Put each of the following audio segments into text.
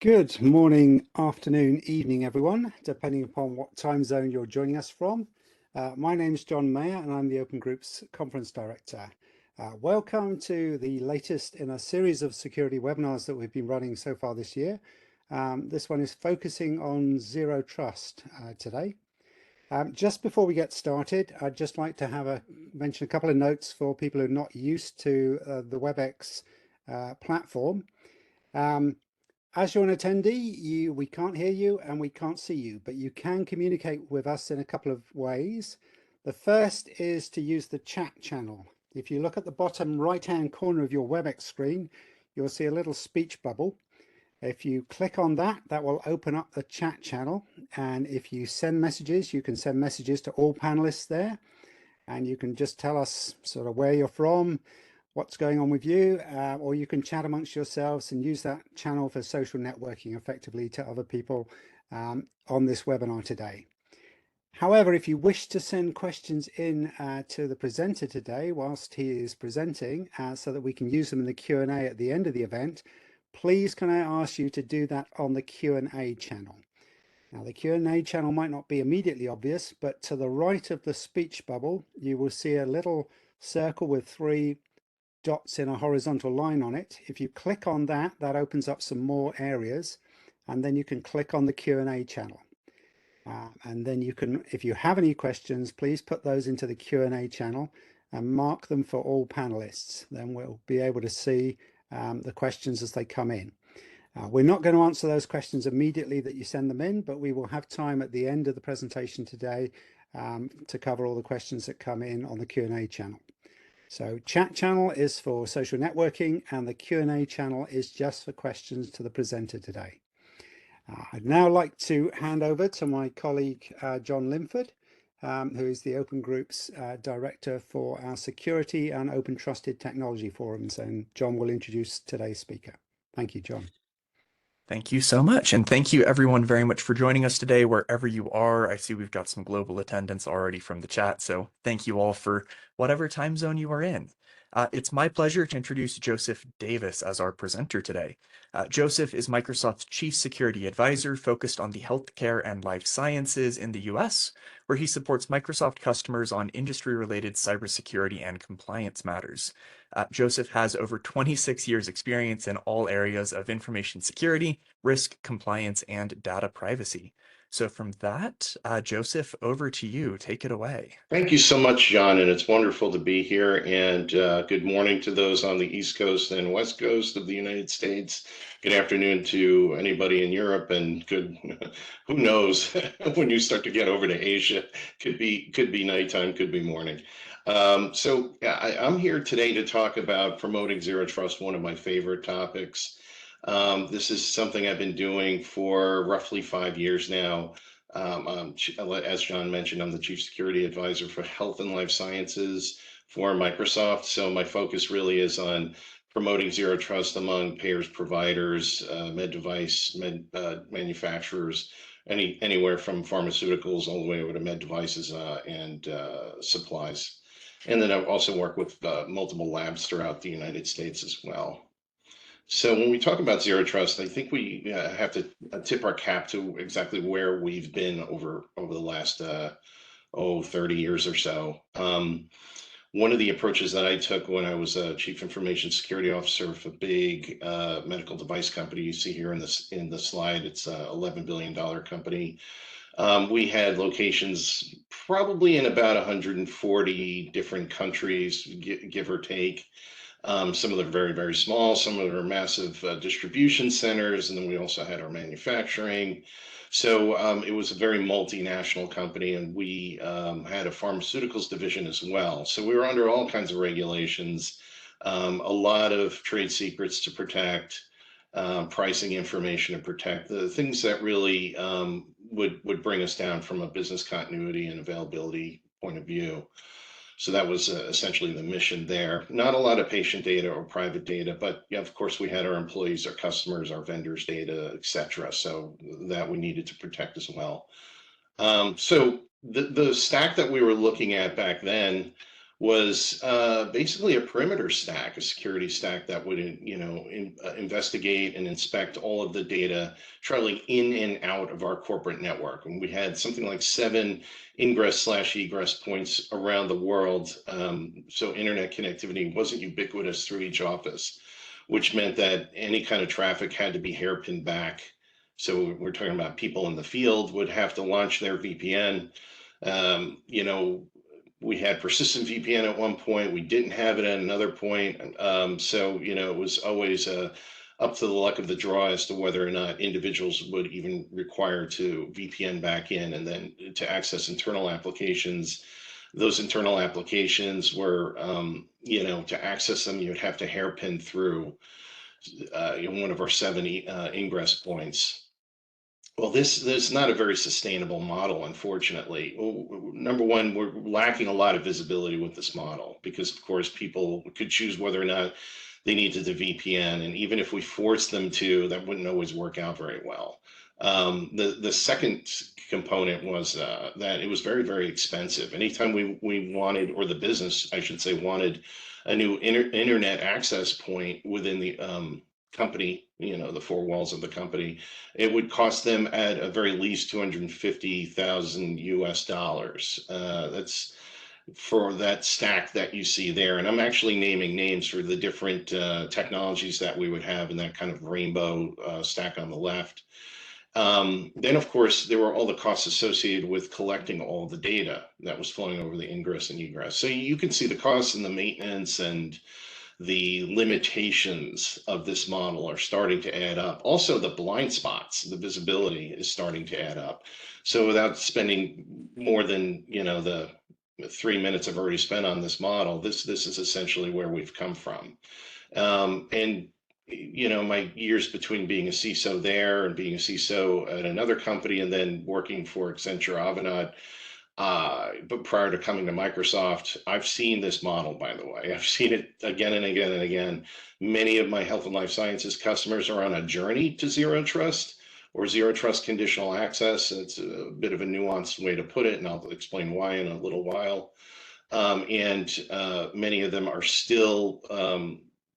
Good morning, afternoon, evening, everyone, depending upon what time zone you're joining us from. My name is John Mayer and I'm the Open Group's Conference Director. Welcome to the latest in a series of security webinars that we've been running so far this year. This one is focusing on Zero Trust today. Just before we get started, I'd just like to mention a couple of notes for people who are not used to the WebEx platform. As you're an attendee, we can't hear you and we can't see you, but you can communicate with us in a couple of ways. The first is to use the chat channel. If you look at the bottom right-hand corner of your WebEx screen, you'll see a little speech bubble. If you click on that, that will open up the chat channel. And if you send messages, you can send messages to all panelists there. And you can just tell us sort of where you're from, what's going on with you, or you can chat amongst yourselves and use that channel for social networking effectively to other people on this webinar today. However, if you wish to send questions in to the presenter today whilst he is presenting so that we can use them in the Q&A at the end of the event, please can I ask you to do that on the Q&A channel. Now the Q&A channel might not be immediately obvious, but to the right of the speech bubble, you will see a little circle with 3 dots in a horizontal line on it. If you click on that, that opens up some more areas, and then you can click on the Q&A channel. And then you can, if you have any questions, please put those into the Q&A channel and mark them for all panelists. Then we'll be able to see the questions as they come in. We're not going to answer those questions immediately that you send them in, but we will have time at the end of the presentation today to cover all the questions that come in on the Q&A channel. So chat channel is for social networking and the Q&A channel is just for questions to the presenter today. I'd now like to hand over to my colleague, John Linford, who is the Open Group's Director for our Security and Open Trusted Technology Forums. And John will introduce today's speaker. Thank you, John. Thank you so much. And thank you everyone very much for joining us today, wherever you are. I see we've got some global attendance already from the chat. So thank you all for whatever time zone you are in. It's my pleasure to introduce Joseph Davis as our presenter today. Joseph is Microsoft's Chief Security Advisor focused on the healthcare and life sciences in the US, where he supports Microsoft customers on industry-related cybersecurity and compliance matters. Joseph has over 26 years experience in all areas of information security, risk, compliance, and data privacy. So from that, Joseph, over to you. Take it away. Thank you so much, John, and it's wonderful to be here. And good morning to those on the East Coast and West Coast of the United States. Good afternoon to anybody in Europe, and who knows when you start to get over to Asia, could be nighttime, could be morning. I'm here today to talk about promoting Zero Trust, one of my favorite topics. This is something I've been doing for roughly 5 years now. As John mentioned, I'm the Chief Security Advisor for Health and Life Sciences for Microsoft. So my focus really is on promoting Zero Trust among payers, providers, med device, manufacturers, anywhere from pharmaceuticals all the way over to med devices and supplies. And then I've also worked with multiple labs throughout the United States as well. So when we talk about Zero Trust, I think we have to tip our cap to exactly where we've been over the last 30 years or so. One of the approaches that I took when I was a Chief Information Security Officer for a big medical device company, you see here in the slide, it's a $11 billion company. We had locations probably in about 140 different countries, give or take. Some of them are very, very small, some of them are massive distribution centers, and then we also had our manufacturing. So it was a very multinational company, and we had a pharmaceuticals division as well. So we were under all kinds of regulations, a lot of trade secrets to protect, pricing information to protect, the things that really would bring us down from a business continuity and availability point of view. So that was essentially the mission there. Not a lot of patient data or private data, but yeah, of course we had our employees, our customers, our vendors' data, etc. So that we needed to protect as well. So the stack that we were looking at back then was basically a perimeter stack, a security stack that would, investigate and inspect all of the data traveling in and out of our corporate network. And we had something like 7 ingress/egress points around the world. So internet connectivity wasn't ubiquitous through each office, which meant that any kind of traffic had to be hairpinned back. So we're talking about people in the field would have to launch their VPN. Um, you know, we had persistent VPN at one point. We didn't have it at another point. So, it was always up to the luck of the draw as to whether or not individuals would even require to VPN back in and then to access internal applications. Those internal applications were, to access them, you'd have to hairpin through one of our 7 ingress points. Well, this is not a very sustainable model, unfortunately. Number one, we're lacking a lot of visibility with this model because, of course, people could choose whether or not they needed the VPN, and even if we forced them to, that wouldn't always work out very well. The second component was that it was very, very expensive. Anytime we wanted, or the business, I should say, wanted a new internet access point within the company, the 4 walls of the company, it would cost them at a very least 250,000 US dollars. That's for that stack that you see there. And I'm actually naming names for the different technologies that we would have in that kind of rainbow stack on the left. Then, of course, there were all the costs associated with collecting all the data that was flowing over the ingress and egress. So you can see the costs and the maintenance and the limitations of this model are starting to add up. Also, the blind spots, the visibility is starting to add up. So without spending more than, the 3 minutes I've already spent on this model, this is essentially where we've come from. And my years between being a CISO there and being a CISO at another company and then working for Accenture Avanade, but prior to coming to Microsoft, I've seen this model, by the way. I've seen it again and again and again. Many of my health and life sciences customers are on a journey to zero trust or zero trust conditional access. It's a bit of a nuanced way to put it, and I'll explain why in a little while. And many of them are still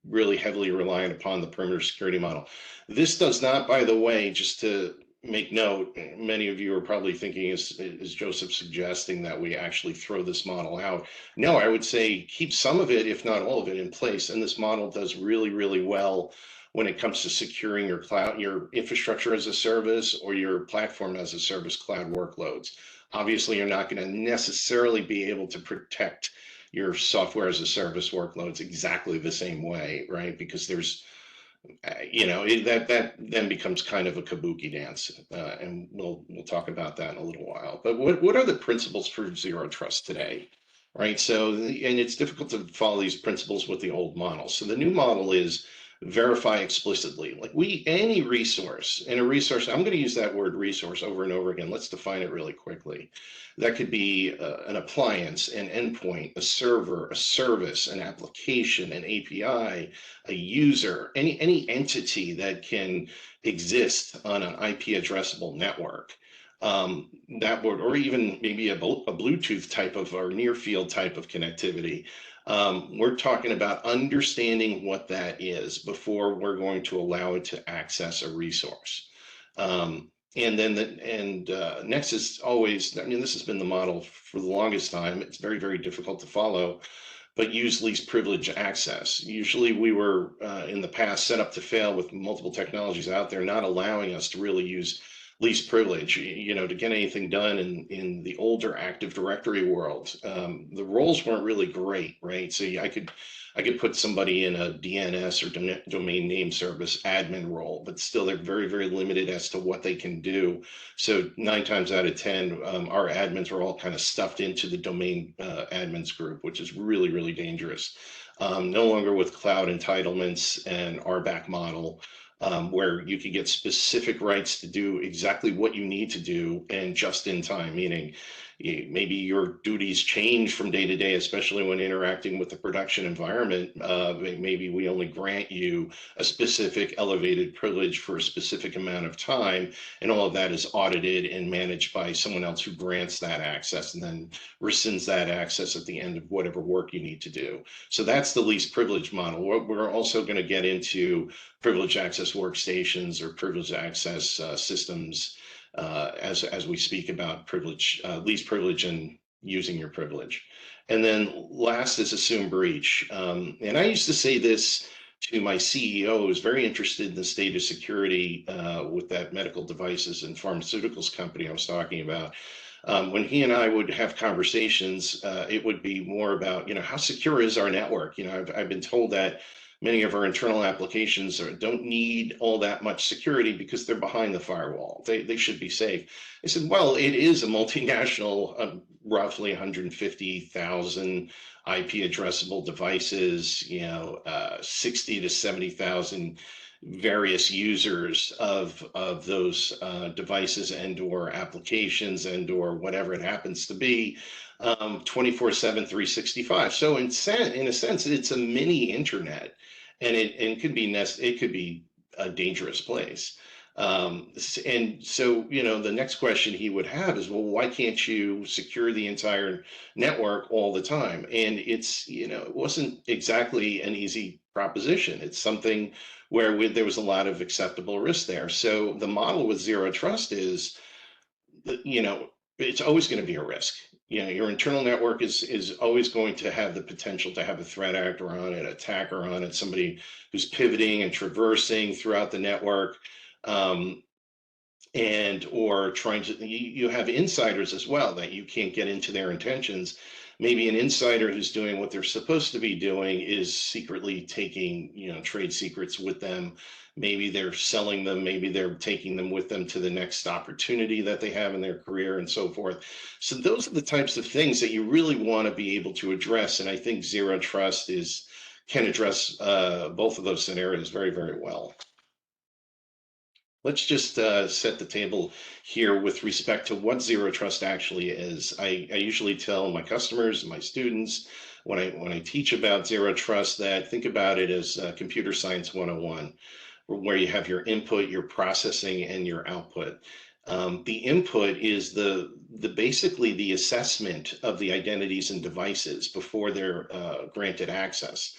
really heavily reliant upon the perimeter security model. This does not, by the way, just to make note, many of you are probably thinking, is Joseph suggesting that we actually throw this model out? No, I would say keep some of it, if not all of it, in place. And this model does really, really well when it comes to securing your cloud, your infrastructure as a service or your platform as a service cloud workloads. Obviously, you're not going to necessarily be able to protect your software as a service workloads exactly the same way, right? Because there's that then becomes kind of a kabuki dance, and we'll talk about that in a little while. But what are the principles for zero trust today, right? So, and it's difficult to follow these principles with the old model. So the new model is verify explicitly. Like any resource, and a resource, I'm going to use that word resource over and over again. Let's define it really quickly. That could be an appliance, an endpoint, a server, a service, an application, an API, a user, any entity that can exist on an IP addressable network. That would, or even maybe a Bluetooth type of or near field type of connectivity. We're talking about understanding what that is before we're going to allow it to access a resource. And then next is always, this has been the model for the longest time. It's very, very difficult to follow, but use least privilege access. Usually we were in the past set up to fail with multiple technologies out there, not allowing us to really use least privilege, to get anything done in the older Active Directory world. The roles weren't really great, right? So I could put somebody in a DNS or domain name service admin role, but still they're very, very limited as to what they can do. So 9 times out of 10, our admins were all kind of stuffed into the domain admins group, which is really, really dangerous. No longer with cloud entitlements and RBAC model, where you can get specific rights to do exactly what you need to do and just in time, meaning maybe your duties change from day to day, especially when interacting with the production environment. Maybe we only grant you a specific elevated privilege for a specific amount of time, and all of that is audited and managed by someone else who grants that access and then rescinds that access at the end of whatever work you need to do. So that's the least privilege model. We're also going to get into privileged access workstations or privileged access systems as we speak about privilege, least privilege, and using your privilege. And then last is assume breach. And I used to say this to my CEO, who's very interested in the state of security with that medical devices and pharmaceuticals company I was talking about. When he and I would have conversations, it would be more about, how secure is our network? I've been told that many of our internal applications don't need all that much security because they're behind the firewall. They should be safe. I said, well, it is a multinational, roughly 150,000 IP addressable devices, 60 to 70,000 various users of those devices and or applications and or whatever it happens to be, 24/7, 365. So in a sense, it's a mini internet, and it could be a dangerous place. And so, the next question he would have is, well, why can't you secure the entire network all the time? And it wasn't exactly an easy proposition. It's something where there was a lot of acceptable risk there. So the model with zero trust is, it's always going to be a risk. Your internal network is always going to have the potential to have a threat actor on it, attacker on it, somebody who's pivoting and traversing throughout the network. And or trying to, you have insiders as well that you can't get into their intentions. Maybe an insider who's doing what they're supposed to be doing is secretly taking trade secrets with them. Maybe they're selling them, maybe they're taking them with them to the next opportunity that they have in their career and so forth. So those are the types of things that you really want to be able to address, and I think zero trust can address both of those scenarios very, very well. Let's just set the table here with respect to what zero trust actually is. I usually tell my customers, my students, when I teach about zero trust, that think about it as computer science 101, where you have your input, your processing, and your output. The input is basically the assessment of the identities and devices before they're granted access.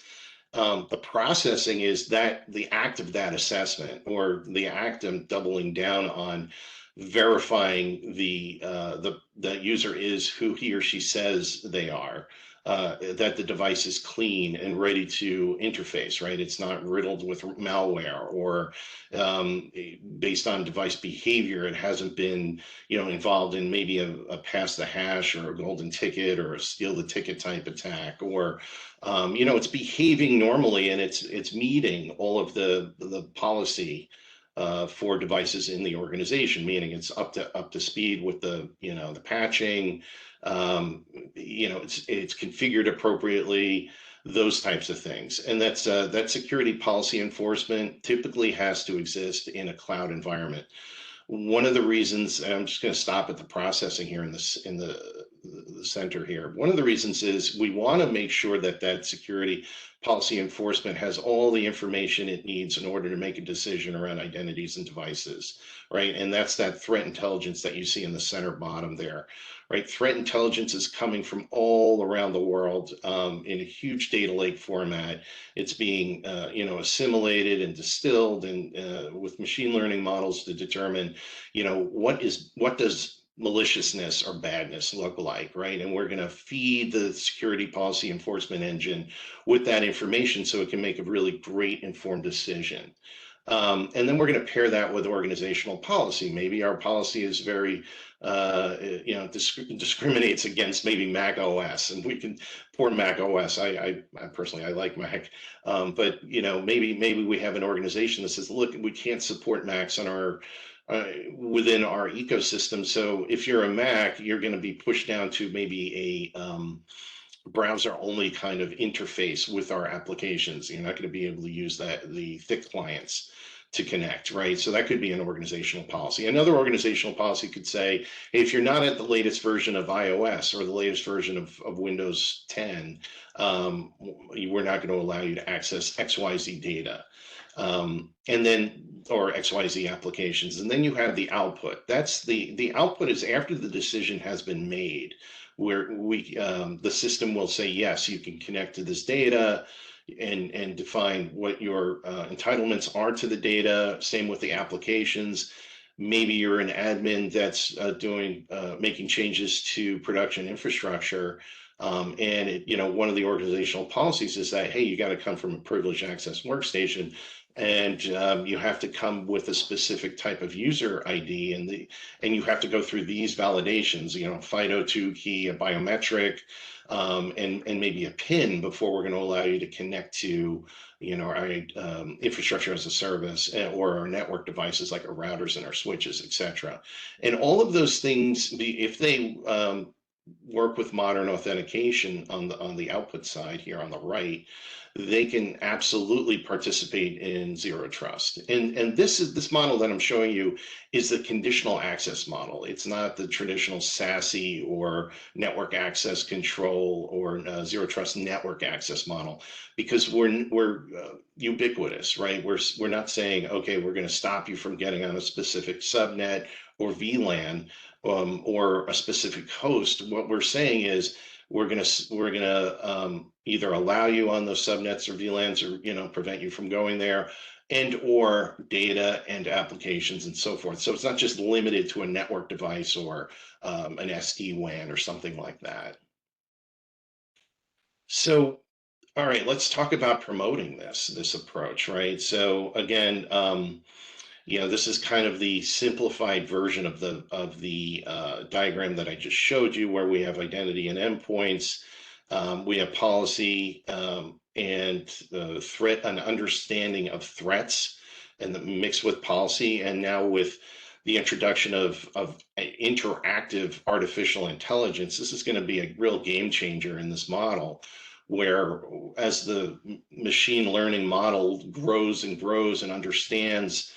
The processing is the act of that assessment, or the act of doubling down on verifying the user is who he or she says they are, that the device is clean and ready to interface, right? It's not riddled with malware or based on device behavior. It hasn't been, involved in maybe a pass the hash or a golden ticket or a steal the ticket type attack, or it's behaving normally and it's meeting all of the policy for devices in the organization, meaning it's up to speed with the patching, it's configured appropriately, those types of things. And that security policy enforcement typically has to exist in a cloud environment. One of the reasons, and I'm just going to stop at the processing here in the center here. One of the reasons is we want to make sure that security policy enforcement has all the information it needs in order to make a decision around identities and devices, right? And that's that threat intelligence that you see in the center bottom there, right? Threat intelligence is coming from all around the world in a huge data lake format. It's being, assimilated and distilled and with machine learning models to determine, what does maliciousness or badness look like, right? And we're going to feed the security policy enforcement engine with that information so it can make a really great informed decision. And then we're going to pair that with organizational policy. Maybe our policy is very, discriminates against maybe Mac OS, and we can poor Mac OS. I personally, I like Mac, but maybe we have an organization that says, look, we can't support Macs on our within our ecosystem. So if you're a Mac, you're going to be pushed down to maybe a browser only kind of interface with our applications. You're not going to be able to use the thick clients to connect, right? So that could be an organizational policy. Another organizational policy could say, hey, if you're not at the latest version of iOS or the latest version of Windows 10, we're not going to allow you to access XYZ data. And then, or XYZ applications. And then you have the output. That's the output is after the decision has been made, where the system will say, yes, you can connect to this data and define what your entitlements are to the data. Same with the applications. Maybe you're an admin that's making changes to production infrastructure. One of the organizational policies is that, hey, you got to come from a privileged access workstation, and you have to come with a specific type of user ID, and you have to go through these validations, FIDO2 key, a biometric, and maybe a PIN before we're going to allow you to connect to, our infrastructure as a service or our network devices like our routers and our switches, etc. And all of those things, if they work with modern authentication on the output side here on the right, they can absolutely participate in zero trust. And this model that I'm showing you is the conditional access model. It's not the traditional SASE or network access control or zero trust network access model, because we're ubiquitous, right? We're not saying, okay, we're going to stop you from getting on a specific subnet or VLAN or a specific host. What we're saying is we're gonna either allow you on those subnets or VLANs, or prevent you from going there, and or data and applications and so forth. So it's not just limited to a network device or an SD-WAN or something like that. So, all right, let's talk about promoting this approach, right? So again, this is kind of the simplified version of the diagram that I just showed you, where we have identity and endpoints, we have policy and threat, an understanding of threats, and mixed with policy, and now with the introduction of interactive artificial intelligence, this is going to be a real game changer in this model, where as the machine learning model grows and grows and understands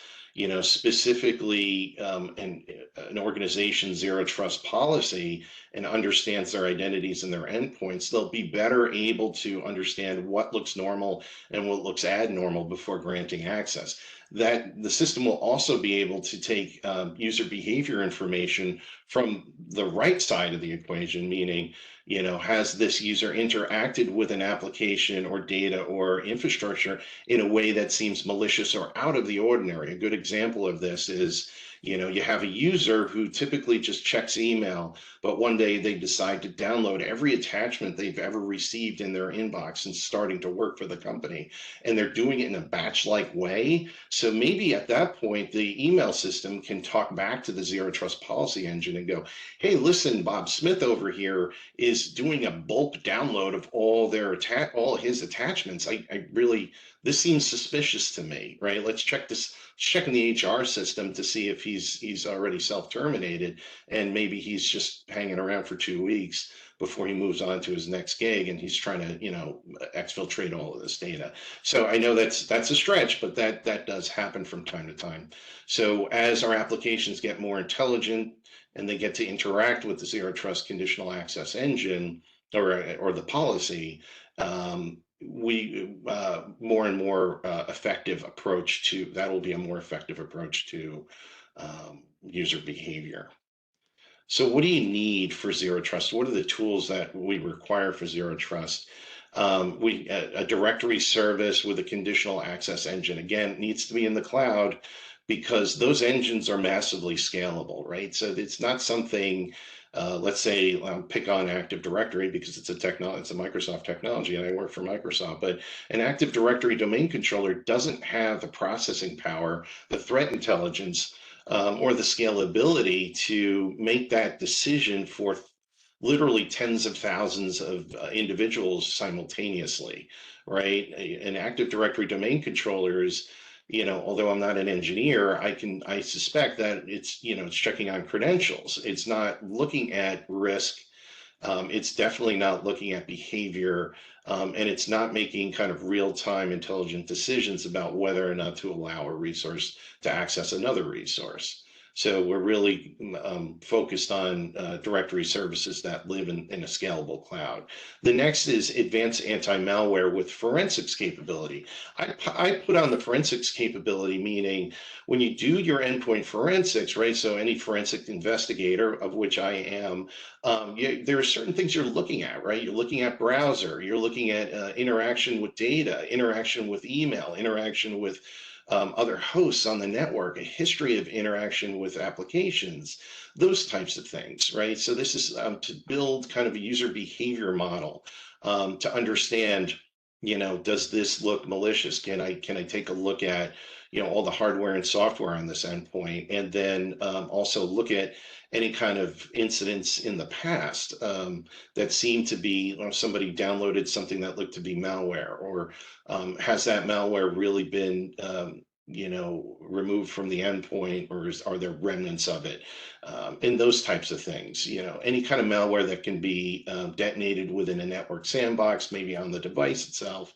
specifically an organization's zero trust policy and understands their identities and their endpoints, they'll be better able to understand what looks normal and what looks abnormal before granting access. That the system will also be able to take user behavior information from the right side of the equation, meaning, has this user interacted with an application or data or infrastructure in a way that seems malicious or out of the ordinary? A good example of this is, you have a user who typically just checks email, but one day they decide to download every attachment they've ever received in their inbox and starting to work for the company. And they're doing it in a batch-like way. So maybe at that point, the email system can talk back to the Zero Trust Policy Engine and go, hey, listen, Bob Smith over here is doing a bulk download of all his attachments. This seems suspicious to me, right? Let's check this, check in the HR system to see if he's already self-terminated, and maybe he's just hanging around for 2 weeks before he moves on to his next gig, and he's trying to, exfiltrate all of this data. So I know that's a stretch, but that does happen from time to time. So as our applications get more intelligent and they get to interact with the Zero Trust Conditional Access Engine or the policy, we more and more effective approach to that will be a more effective approach to user behavior. So what do you need for zero trust? What are the tools that we require for zero trust? A directory service with a conditional access engine, again, needs to be in the cloud, because those engines are massively scalable, right? So it's not something, let's say, pick on Active Directory because it's a Microsoft technology, and I work for Microsoft. But an Active Directory domain controller doesn't have the processing power, the threat intelligence, or the scalability to make that decision for literally tens of thousands of individuals simultaneously, right? An Active Directory domain controller is, although I'm not an engineer, I suspect that it's checking on credentials. It's not looking at risk It's definitely not looking at behavior, and it's not making kind of real-time intelligent decisions about whether or not to allow a resource to access another resource. So we're really focused on directory services that live in a scalable cloud. The next is advanced anti-malware with forensics capability. I put on the forensics capability, meaning when you do your endpoint forensics, right? So any forensic investigator, of which I am, there are certain things you're looking at, right? You're looking at browser, you're looking at interaction with data, interaction with email, interaction with other hosts on the network, a history of interaction with applications, those types of things, right? So this is to build kind of a user behavior model to understand, does this look malicious? Can I take a look at, all the hardware and software on this endpoint, and then also look at any kind of incidents in the past that seem to be, somebody downloaded something that looked to be malware, or has that malware really been removed from the endpoint, or are there remnants of it, and those types of things. Any kind of malware that can be detonated within a network sandbox, maybe on the device itself,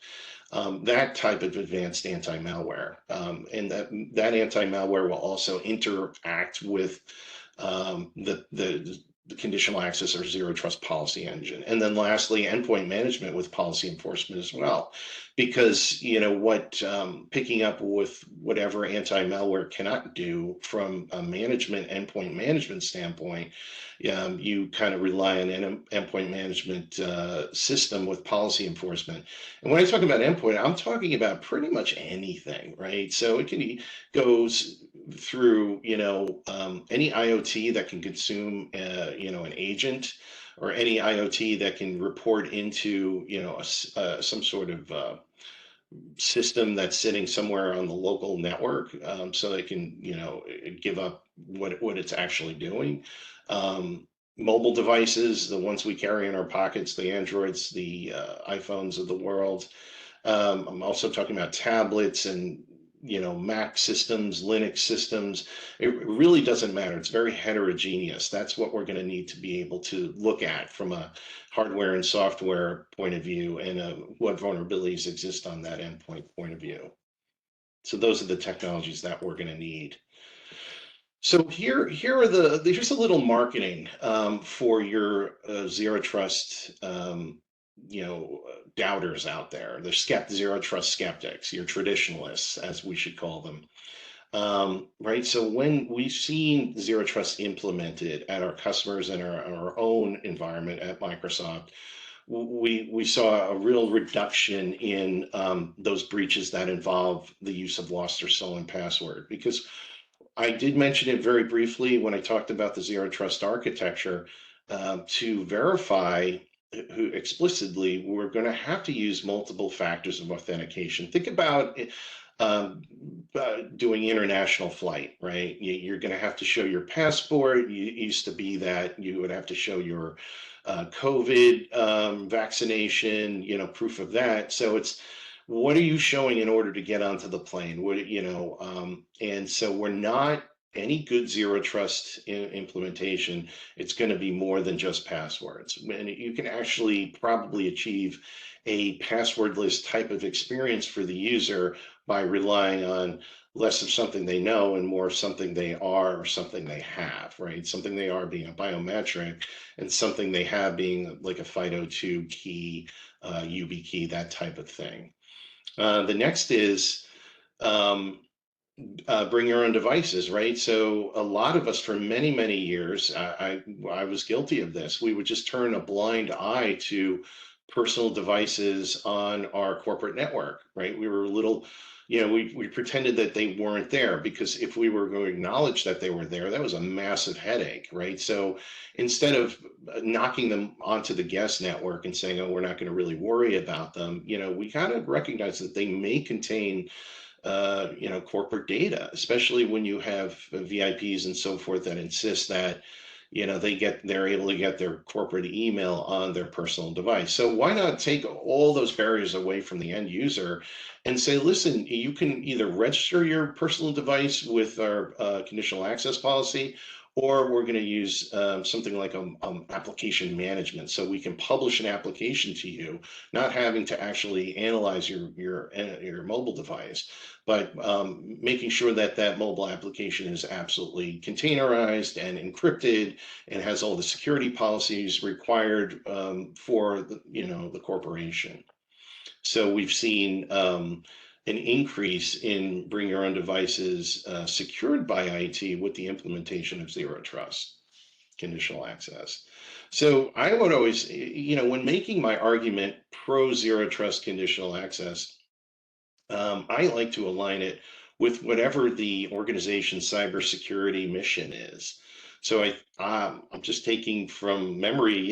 that type of advanced anti-malware. And that anti-malware will also interact with the conditional access or zero trust policy engine. And then lastly, endpoint management with policy enforcement as well. Because what picking up with whatever anti-malware cannot do from a endpoint management standpoint, you kind of rely on an endpoint management system with policy enforcement. And when I talk about endpoint, I'm talking about pretty much anything, right? So it can goes through any IoT that can consume an agent, or any IoT that can report into some sort of system that's sitting somewhere on the local network, so they can give up what it's actually doing. Mobile devices, the ones we carry in our pockets, the Androids, the iPhones of the world. I'm also talking about tablets and Mac systems, Linux systems. It really doesn't matter. It's very heterogeneous. That's what we're going to need to be able to look at from a hardware and software point of view, and what vulnerabilities exist on that endpoint point of view. So those are the technologies that we're going to need. So here's a little marketing for your zero trust doubters out there, the zero trust skeptics, your traditionalists, as we should call them. Right. So when we've seen zero trust implemented at our customers and our own environment at Microsoft, we saw a real reduction in those breaches that involve the use of lost or stolen password. Because I did mention it very briefly when I talked about the zero trust architecture. To verify who explicitly, we're going to have to use multiple factors of authentication. Think about doing international flight, right? You're going to have to show your passport. It used to be that you would have to show your COVID vaccination, proof of that. So it's, what are you showing in order to get onto the plane? And so we're not, any good zero trust implementation, it's going to be more than just passwords. And you can actually probably achieve a passwordless type of experience for the user by relying on less of something they know and more of something they are or something they have, right? Something they are being a biometric, and something they have being like a FIDO2 key, YubiKey, that type of thing. The next is bring your own devices, right? So a lot of us for many, many years, I was guilty of this. We would just turn a blind eye to personal devices on our corporate network, right? We were a little, we pretended that they weren't there, because if we were going to acknowledge that they were there, that was a massive headache, right? So instead of knocking them onto the guest network and saying, oh, we're not going to really worry about them, we kind of recognize that they may contain corporate data, especially when you have VIPs and so forth that insist that, they're able to get their corporate email on their personal device. So why not take all those barriers away from the end user and say, listen, you can either register your personal device with our conditional access policy, or we're going to use something like application management, so we can publish an application to you, not having to actually analyze your mobile device, but making sure that that mobile application is absolutely containerized and encrypted and has all the security policies required for the corporation. So we've seen an increase in bring your own devices secured by IT with the implementation of Zero Trust Conditional Access. So I would always, when making my argument pro Zero Trust Conditional Access, I like to align it with whatever the organization's cybersecurity mission is. So I'm just taking from memory,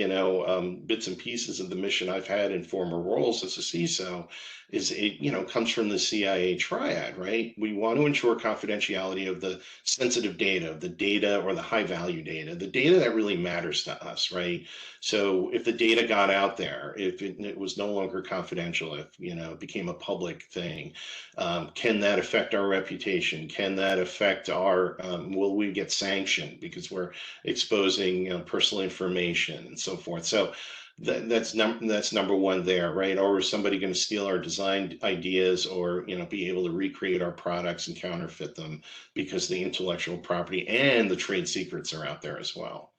bits and pieces of the mission I've had in former roles as a CISO. Comes from the CIA triad, right? We want to ensure confidentiality of the sensitive data, the data or the high value data, the data that really matters to us, right? So if the data got out there, if it was no longer confidential, if it became a public thing, can that affect our reputation? Can that affect our? Will we get sanctioned because we're exposing personal information and so forth? So that's number one there, right? Or is somebody going to steal our design ideas, or be able to recreate our products and counterfeit them because the intellectual property and the trade secrets are out there as well.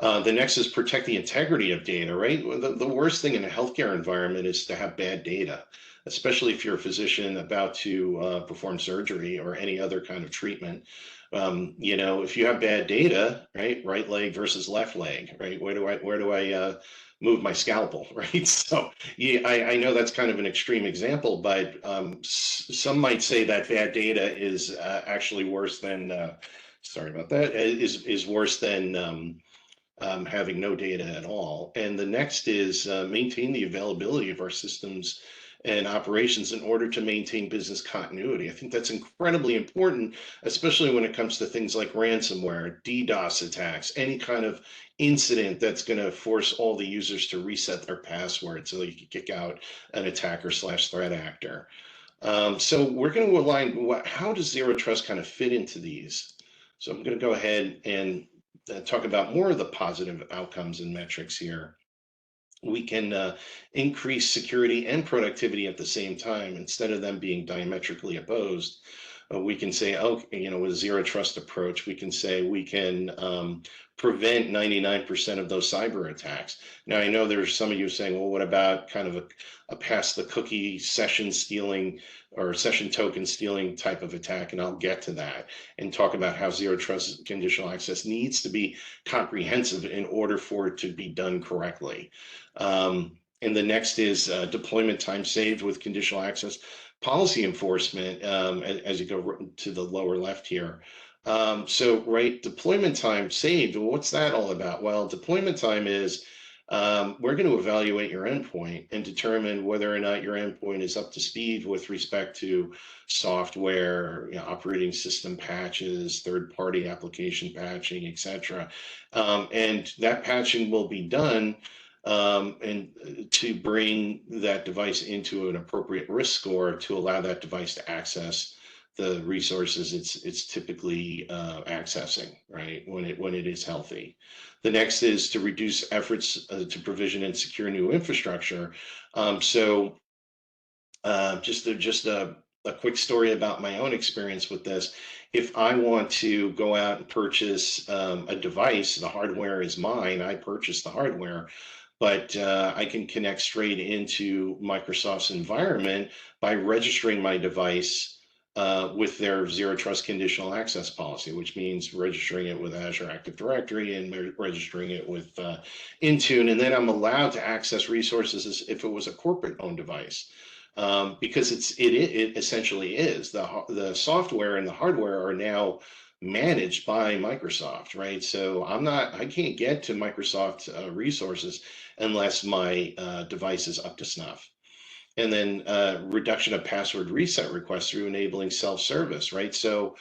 The next is protect the integrity of data, right? The worst thing in a healthcare environment is to have bad data, especially if you're a physician about to perform surgery or any other kind of treatment. If you have bad data, right leg versus left leg, right? Where do I move my scalpel, right? So yeah, I know that's kind of an extreme example, but some might say that bad data is actually worse than. Sorry about that. Is worse than having no data at all. And the next is maintain the availability of our systems and operations in order to maintain business continuity. I think that's incredibly important, especially when it comes to things like ransomware, DDoS attacks, any kind of incident that's going to force all the users to reset their password so that you can kick out an attacker / threat actor. So we're going to align how does Zero Trust kind of fit into these? So I'm going to go ahead and talk about more of the positive outcomes and metrics here. We can increase security and productivity at the same time instead of them being diametrically opposed. We can say, with a zero trust approach, we can say we can prevent 99% of those cyber attacks. Now, I know there's some of you saying, well, what about kind of a pass the cookie session stealing or session token stealing type of attack? And I'll get to that and talk about how zero trust conditional access needs to be comprehensive in order for it to be done correctly. And the next is deployment time saved with conditional access policy enforcement, as you go to the lower left here. Deployment time saved, well, what's that all about? Well, deployment time is we're going to evaluate your endpoint and determine whether or not your endpoint is up to speed with respect to software, operating system patches, third-party application patching, etc. And that patching will be done and to bring that device into an appropriate risk score to allow that device to access the resources it's typically accessing, right, when it is healthy. The next is to reduce efforts to provision and secure new infrastructure. Just a quick story about my own experience with this. If I want to go out and purchase a device, the hardware is mine. I purchase the hardware, but I can connect straight into Microsoft's environment by registering my device with their Zero Trust Conditional Access policy, which means registering it with Azure Active Directory and registering it with Intune, and then I'm allowed to access resources as if it was a corporate-owned device. Because it essentially is. The software and the hardware are now managed by Microsoft, right? So I can't get to Microsoft resources unless my device is up to snuff. And then reduction of password reset requests through enabling self-service, right? So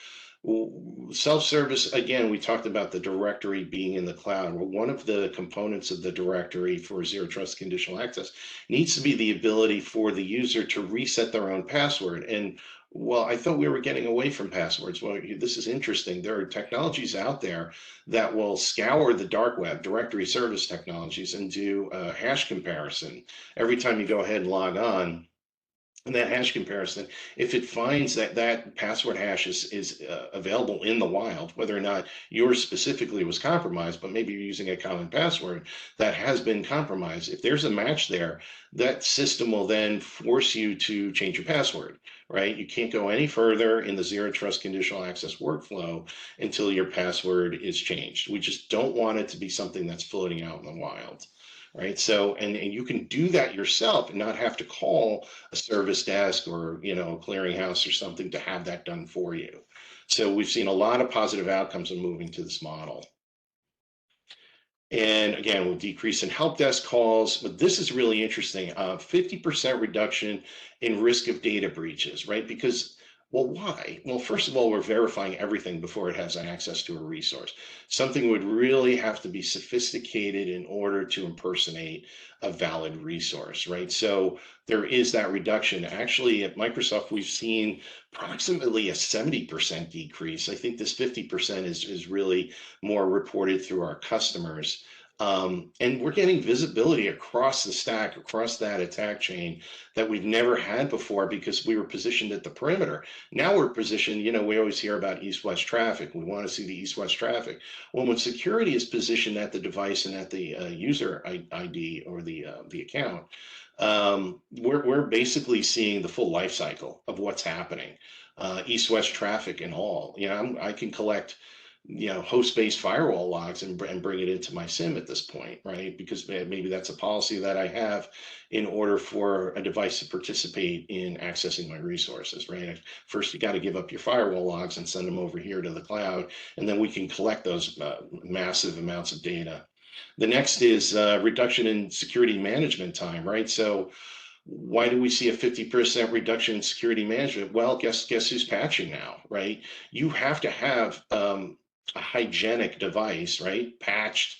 Self-service, again, we talked about the directory being in the cloud. Well, one of the components of the directory for Zero Trust Conditional Access needs to be the ability for the user to reset their own password. And well, I thought we were getting away from passwords. Well, this is interesting. There are technologies out there that will scour the dark web, directory service technologies, and do a hash comparison every time you go ahead and log on. And that hash comparison, if it finds that that password hash is available in the wild, whether or not yours specifically was compromised, but maybe you're using a common password that has been compromised, if there's a match there, that system will then force you to change your password, right? You can't go any further in the Zero Trust Conditional Access workflow until your password is changed. We just don't want it to be something that's floating out in the wild. Right. So, and you can do that yourself and not have to call a service desk or, you know, a clearinghouse or something to have that done for you. So we've seen a lot of positive outcomes in moving to this model. And again, we'll decrease in help desk calls, but this is really interesting. 50% reduction in risk of data breaches, right? Because, well, why? Well, first of all, we're verifying everything before it has access to a resource. Something would really have to be sophisticated in order to impersonate a valid resource, right? So there is that reduction. Actually, at Microsoft, we've seen approximately a 70% decrease. I think this 50% is really more reported through our customers. And we're getting visibility across the stack, across that attack chain that we've never had before because we were positioned at the perimeter. Now we're positioned, you know, we always hear about east-west traffic. We want to see the east-west traffic. Well, when security is positioned at the device and at the user ID or the account, we're basically seeing the full life cycle of what's happening, east-west traffic and all. You know, I can collect, you know, host-based firewall logs and bring it into my SIM at this point, right? Because maybe that's a policy that I have in order for a device to participate in accessing my resources, right? First, you got to give up your firewall logs and send them over here to the cloud, and then we can collect those massive amounts of data. The next is reduction in security management time, right? So why do we see a 50% reduction in security management? Well, guess who's patching now, right? You have to have a hygienic device, right? Patched,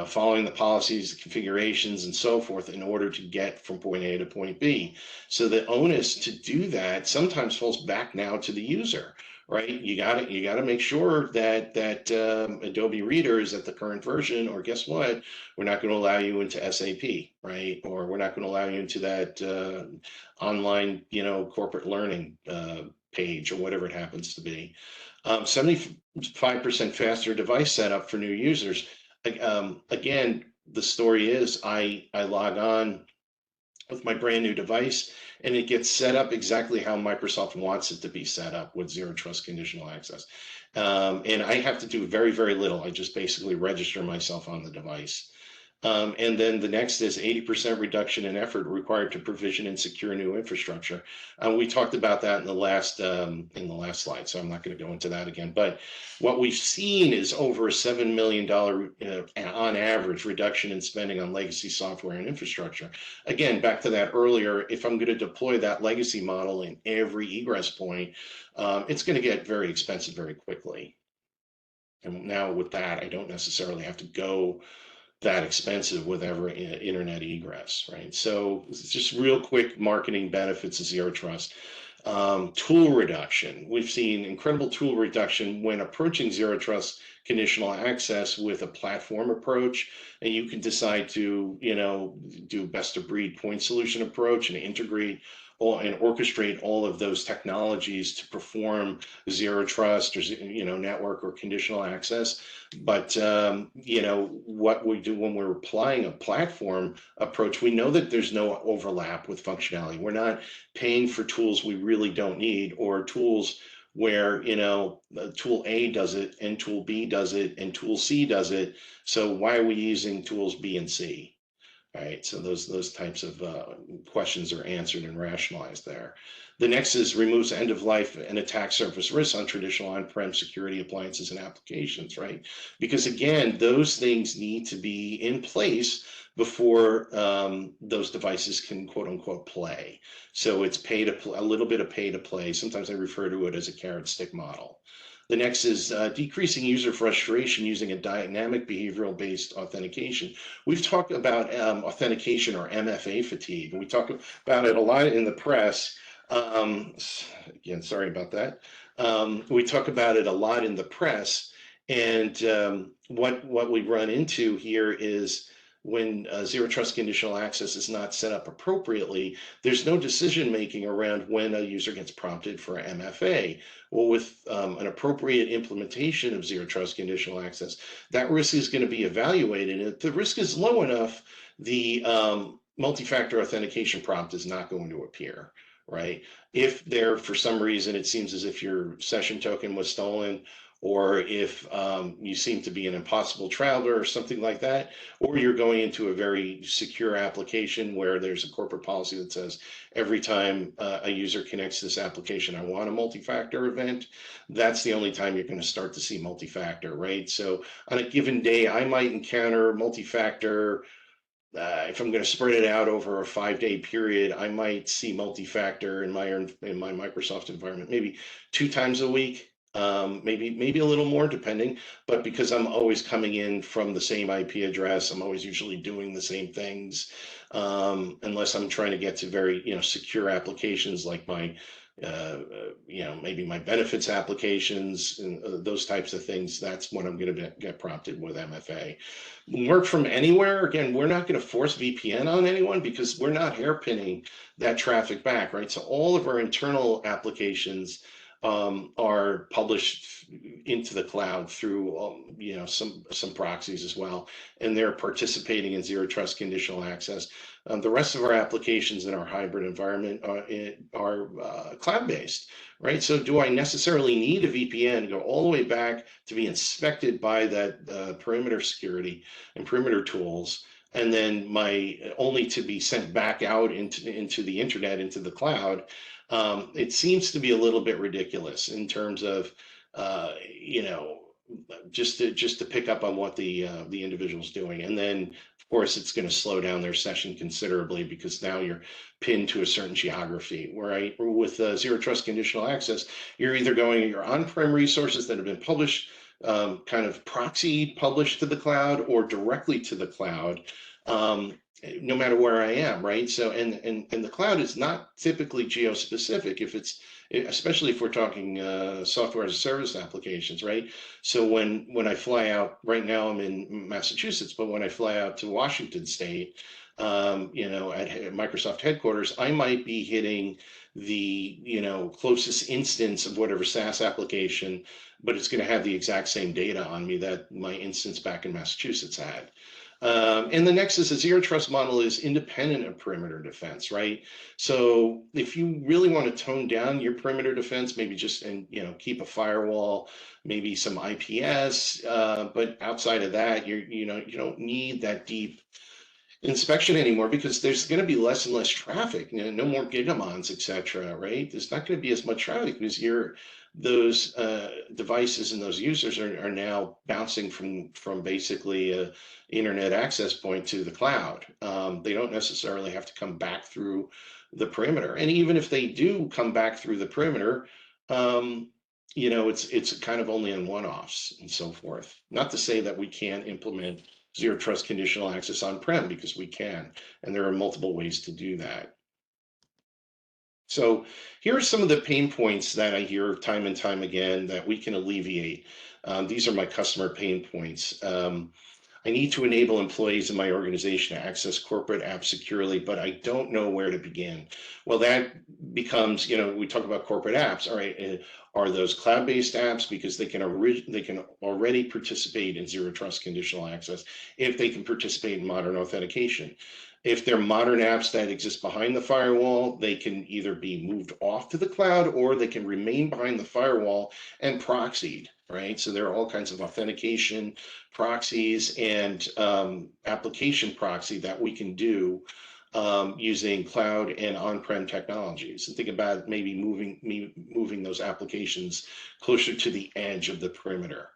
following the policies, the configurations, and so forth in order to get from point A to point B. So the onus to do that sometimes falls back now to the user, right? You gotta make sure that Adobe Reader is at the current version, or guess what? We're not going to allow you into SAP, right? Or we're not going to allow you into that online, you know, corporate learning page or whatever it happens to be. 75% faster device setup for new users. Again, the story is I log on with my brand new device and it gets set up exactly how Microsoft wants it to be set up with Zero Trust Conditional Access. And I have to do very, very little. I just basically register myself on the device. And then the next is 80% reduction in effort required to provision and secure new infrastructure. We talked about that in the last slide, so I'm not going to go into that again. But what we've seen is over a $7 million on average reduction in spending on legacy software and infrastructure. Again, back to that earlier, if I'm going to deploy that legacy model in every egress point, it's going to get very expensive very quickly. And now with that, I don't necessarily have to go that expensive with every internet egress, right? So just real quick marketing benefits of Zero Trust. Tool reduction. We've seen incredible tool reduction when approaching Zero Trust Conditional Access with a platform approach, and you can decide to, you know, do best of breed point solution approach and integrate and orchestrate all of those technologies to perform Zero Trust or, you know, network or conditional access. But you know, what we do when we're applying a platform approach, we know that there's no overlap with functionality. We're not paying for tools we really don't need, or tools where, you know, tool A does it and tool B does it and tool C does it. So why are we using tools B and C? Right, so those types of questions are answered and rationalized there. The next is removes end of life and attack surface risks on traditional on-prem security appliances and applications, right? Because again, those things need to be in place before those devices can quote unquote play. So it's pay to play, a little bit of pay to play. Sometimes I refer to it as a carrot stick model. The next is decreasing user frustration using a dynamic behavioral based authentication. We've talked about authentication or MFA fatigue. We talk about it a lot in the press. Again, sorry about that. We talk about it a lot in the press, and what we run into here is when zero trust conditional access is not set up appropriately, there's no decision making around when a user gets prompted for MFA. Well, with an appropriate implementation of zero trust conditional access, that risk is going to be evaluated. If the risk is low enough, the multi-factor authentication prompt is not going to appear, right? If there, for some reason, it seems as if your session token was stolen, or if you seem to be an impossible traveler or something like that, or you're going into a very secure application where there's a corporate policy that says every time a user connects to this application, I want a multi-factor event, that's the only time you're going to start to see multi-factor, right? So on a given day, I might encounter multi-factor. If I'm going to spread it out over a 5-day period, I might see multi-factor in my Microsoft environment maybe 2 times a week, maybe a little more depending. But because I'm always coming in from the same IP address, I'm always usually doing the same things, unless I'm trying to get to very secure applications like my maybe my benefits applications and those types of things. That's when I'm going to get prompted with MFA. Work from anywhere, again, we're not going to force VPN on anyone because we're not hairpinning that traffic back, right? So all of our internal applications are published into the cloud through some proxies as well, and they're participating in zero trust conditional access. The rest of our applications in our hybrid environment are cloud-based, right? So do I necessarily need a VPN to go all the way back to be inspected by that perimeter security and perimeter tools, and then only to be sent back out into the internet, into the cloud? It seems to be a little bit ridiculous in terms of just to pick up on what the individual's doing, and then of course it's going to slow down their session considerably because now you're pinned to a certain geography. With zero trust conditional access, you're either going your on-prem resources that have been published, kind of proxy published to the cloud, or directly to the cloud. No matter where I am, right? So, and the cloud is not typically geo-specific especially if we're talking software as a service applications, right? So when I fly out, right now I'm in Massachusetts, but when I fly out to Washington State, at Microsoft headquarters, I might be hitting the closest instance of whatever SaaS application, but it's going to have the exact same data on me that my instance back in Massachusetts had. And the next is a zero trust model is independent of perimeter defense, right? So if you really want to tone down your perimeter defense, maybe just keep a firewall, maybe some IPS, but outside of that, you don't need that deep inspection anymore because there's going to be less and less traffic, no more gigamons, etc. Right? There's not going to be as much traffic because those devices and those users are now bouncing from basically a internet access point to the cloud. They don't necessarily have to come back through the perimeter, and even if they do come back through the perimeter, it's kind of only in one-offs and so forth. Not to say that we can't implement zero trust conditional access on-prem, because we can, and there are multiple ways to do that. So here are some of the pain points that I hear time and time again that we can alleviate. These are my customer pain points. I need to enable employees in my organization to access corporate apps securely, but I don't know where to begin. Well, that becomes, we talk about corporate apps. All right, are those cloud-based apps? Because they can already participate in zero trust conditional access if they can participate in modern authentication. If they're modern apps that exist behind the firewall, they can either be moved off to the cloud or they can remain behind the firewall and proxied, right? So there are all kinds of authentication proxies and application proxy that we can do using cloud and on-prem technologies. And think about maybe moving those applications closer to the edge of the perimeter.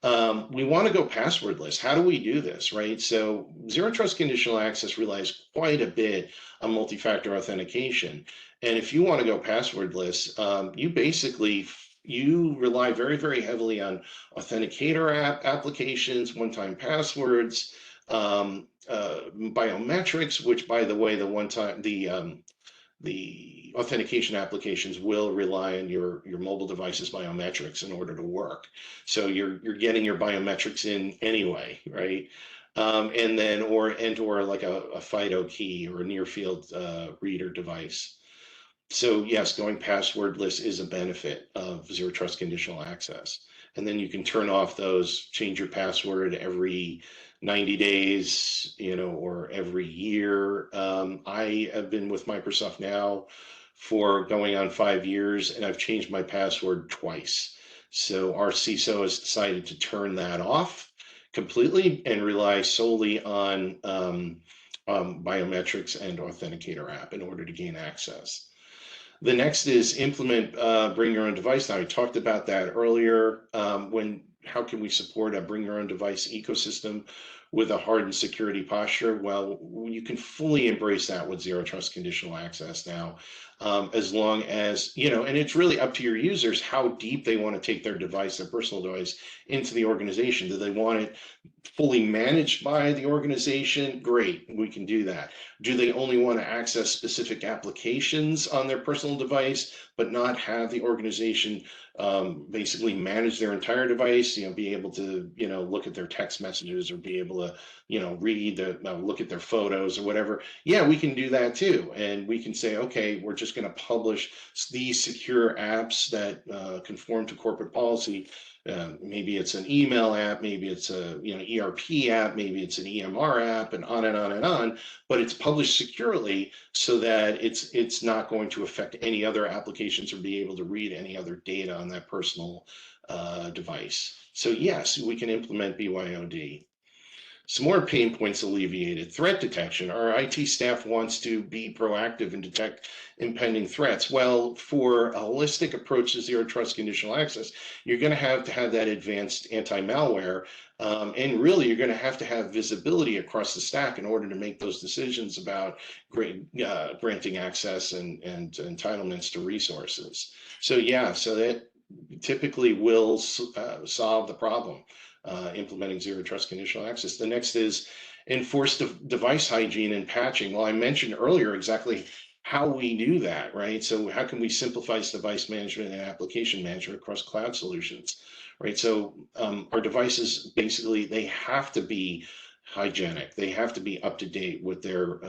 We want to go passwordless. How do we do this, right? So zero trust conditional access relies quite a bit on multi-factor authentication. And if you want to go passwordless, you basically you rely very, very heavily on authenticator applications, one-time passwords, biometrics, which, by the way, the authentication applications will rely on your mobile device's biometrics in order to work. So you're getting your biometrics in anyway, right? And then or like a FIDO key or a near field reader device. So yes, going passwordless is a benefit of Zero Trust Conditional Access. And then you can turn off those, change your password every 90 days, or every year. I have been with Microsoft now for going on 5 years, and I've changed my password twice. So our CISO has decided to turn that off completely and rely solely on biometrics and authenticator app in order to gain access. The next is implement bring your own device. Now, I talked about that earlier. How can we support a bring your own device ecosystem with a hardened security posture? Well, you can fully embrace that with Zero Trust Conditional Access now, as long as, and it's really up to your users how deep they want to take their device, their personal device, into the organization. Do they want it fully managed by the organization? Great, we can do that. Do they only want to access specific applications on their personal device, but not have the organization basically manage their entire device? Be able to, look at their text messages or be able to, read look at their photos or whatever. Yeah, we can do that too. And we can say, okay, we're just going to publish these secure apps that conform to corporate policy. Maybe it's an email app, maybe it's a ERP app, maybe it's an EMR app, and on and on and on. But it's published securely so that it's not going to affect any other applications or be able to read any other data on that personal device. So yes, we can implement BYOD. Some more pain points alleviated. Threat detection. Our IT staff wants to be proactive and detect impending threats. Well, for a holistic approach to Zero Trust Conditional Access, you're going to have that advanced anti-malware. And really, you're going to have visibility across the stack in order to make those decisions about granting access and entitlements to resources. So yeah, so that typically will solve the problem. Implementing Zero Trust Conditional Access. The next is enforce device hygiene and patching. Well, I mentioned earlier exactly how we do that, right? So how can we simplify device management and application management across cloud solutions, right? So our devices, basically, they have to be hygienic. They have to be up to date with their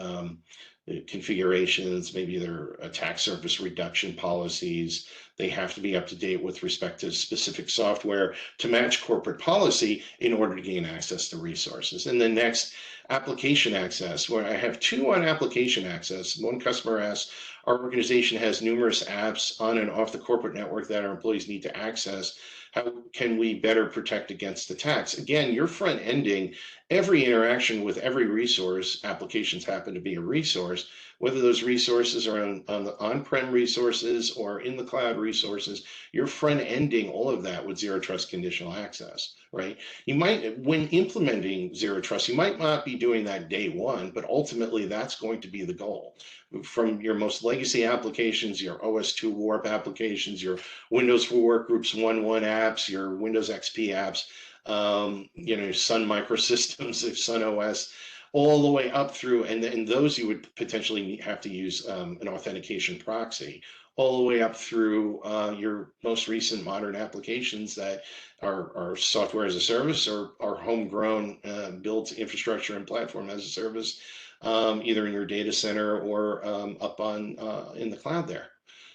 configurations, maybe their attack surface reduction policies. They have to be up to date with respect to specific software to match corporate policy in order to gain access to resources. And then next, application access, where I have two on application access. One customer asks, our organization has numerous apps on and off the corporate network that our employees need to access. How can we better protect against attacks? Again, you're front ending every interaction with every resource. Applications happen to be a resource, whether those resources are on the on-prem resources or in the cloud resources. You're front ending all of that with Zero Trust Conditional Access, right? You might, when implementing Zero Trust, you might not be doing that day one, but ultimately that's going to be the goal. From your most legacy applications, your OS2 Warp applications, your Windows for Workgroups 1.1 apps, your Windows XP apps, Sun Microsystems, if Sun OS, all the way up through, and those you would potentially have to use an authentication proxy, all the way up through your most recent modern applications that are software as a service or are homegrown built infrastructure and platform as a service, either in your data center or up on in the cloud there.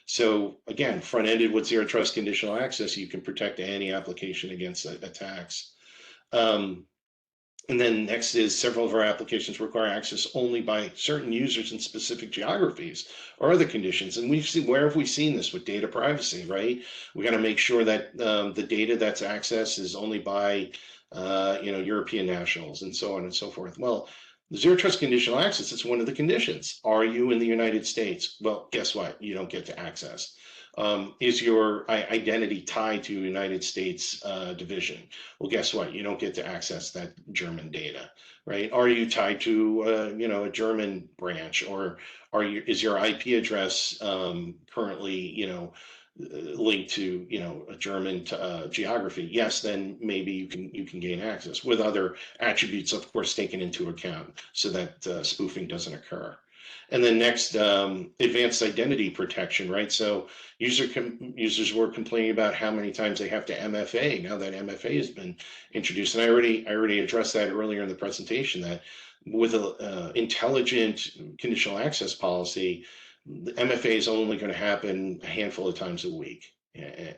So again, front-ended with Zero Trust Conditional Access, you can protect any application against attacks. And then next is several of our applications require access only by certain users in specific geographies or other conditions. And we've seen, where have we seen this with data privacy, right? We got to make sure that the data that's accessed is only by, European nationals and so on and so forth. Well, Zero Trust Conditional Access, it's one of the conditions. Are you in the United States? Well, guess what? You don't get to access. Is your identity tied to United States division? Well, guess what? You don't get to access that German data, right? Are you tied to a German branch, or is your IP address currently linked to, a German geography, yes, then maybe you can gain access with other attributes, of course, taken into account so that spoofing doesn't occur. And then next, advanced identity protection, right? So users were complaining about how many times they have to MFA. Now that MFA has been introduced, and I already addressed that earlier in the presentation, that with a intelligent conditional access policy, the MFA is only going to happen a handful of times a week,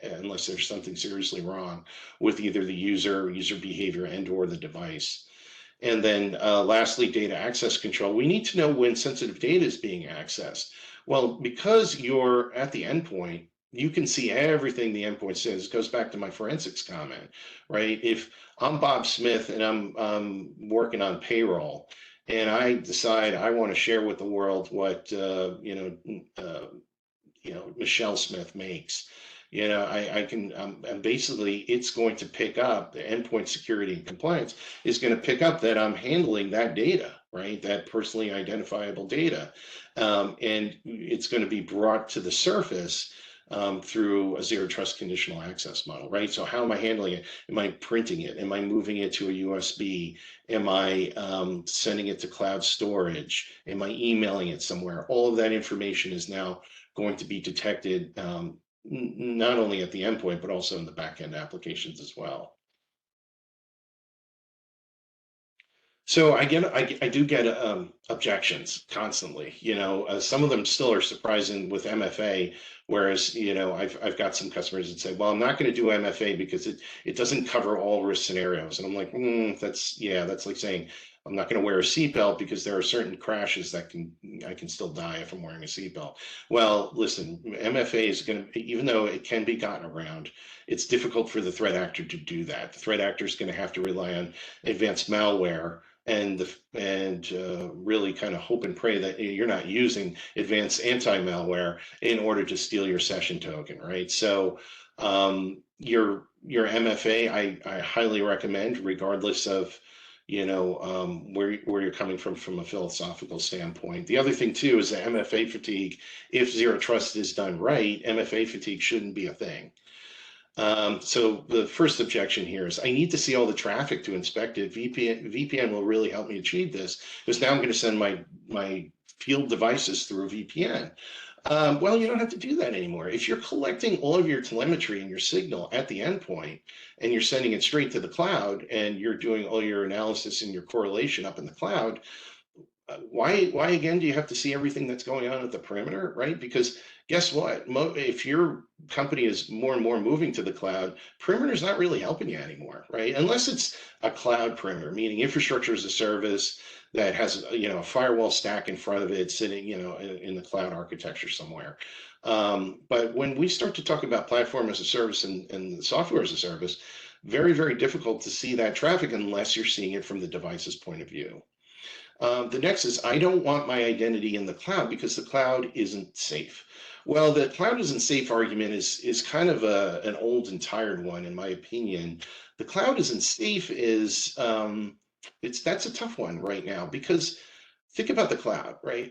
unless there's something seriously wrong with either the user behavior, and or the device. And then lastly, data access control. We need to know when sensitive data is being accessed. Well, because you're at the endpoint, you can see everything the endpoint says. It goes back to my forensics comment, right? If I'm Bob Smith and I'm working on payroll, and I decide I want to share with the world what Michelle Smith makes. I can, and basically it's going to pick up the endpoint security and compliance is going to pick up that I'm handling that data, right? That personally identifiable data. And it's going to be brought to the surface through a zero trust conditional access model, right? So how am I handling it? Am I printing it? Am I moving it to a USB? Am I sending it to cloud storage? Am I emailing it somewhere? All of that information is now going to be detected not only at the endpoint, but also in the backend applications as well. So I do get objections constantly. Some of them still are surprising with MFA, whereas I've got some customers that say, "Well, I'm not going to do MFA because it doesn't cover all risk scenarios," and I'm like, that's like saying I'm not going to wear a seatbelt because there are certain crashes that I can still die if I'm wearing a seatbelt. Well, listen, MFA is going to, even though it can be gotten around, it's difficult for the threat actor to do that. The threat actor is going to have to rely on advanced malware and really kind of hope and pray that you're not using advanced anti-malware in order to steal your session token, right? So your MFA, I highly recommend, regardless of where you're coming from a philosophical standpoint. The other thing too is that MFA fatigue, if zero trust is done right, MFA fatigue shouldn't be a thing. So the first objection here is I need to see all the traffic to inspect it. VPN will really help me achieve this, because now I'm going to send my field devices through a VPN. Well, you don't have to do that anymore. If you're collecting all of your telemetry and your signal at the endpoint, and you're sending it straight to the cloud, and you're doing all your analysis and your correlation up in the cloud, why again do you have to see everything that's going on at the perimeter, right? Because guess what? If your company is more and more moving to the cloud, perimeter is not really helping you anymore, right? Unless it's a cloud perimeter, meaning infrastructure as a service that has a firewall stack in front of it sitting in the cloud architecture somewhere. But when we start to talk about platform as a service and software as a service, very, very difficult to see that traffic unless you're seeing it from the device's point of view. The next is, I don't want my identity in the cloud because the cloud isn't safe. Well, the cloud isn't safe argument is kind of an old and tired one, in my opinion. The cloud isn't safe is that's a tough one right now, because think about the cloud, right?